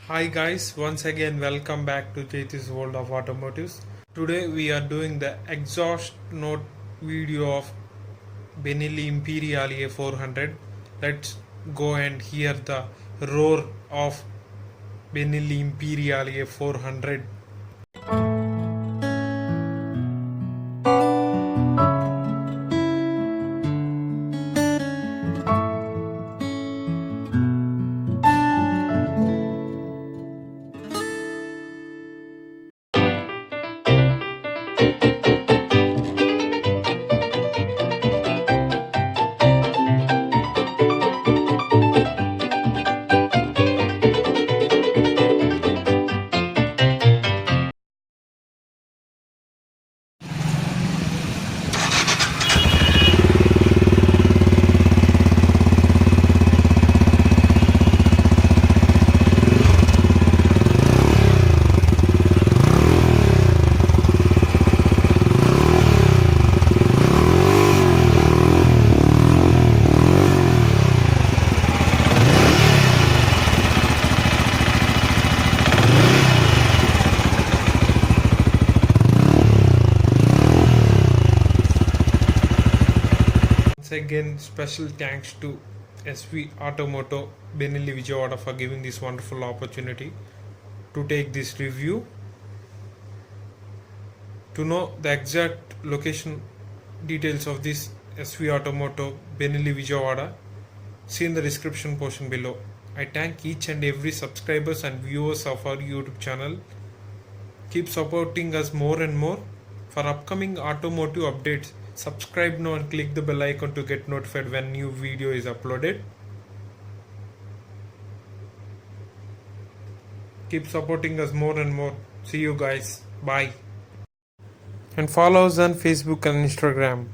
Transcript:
Hi guys, once again welcome back to CHAITU'S World of Automotives. Today we are doing the exhaust note video of Benelli Imperiale A400. Let's go and hear the roar of Benelli Imperiale A400. Once again, special thanks to SV Automoto Benelli Vijayawada for giving this wonderful opportunity to take this review. To know the exact location details of this SV Automoto Benelli Vijayawada, see in the description portion below. I thank each and every subscribers and viewers of our YouTube channel. Keep supporting us more and more. For upcoming automotive updates, subscribe now and click the bell icon to get notified when new video is uploaded. Keep supporting us more and more. See you guys. Bye. And follow us on Facebook and Instagram.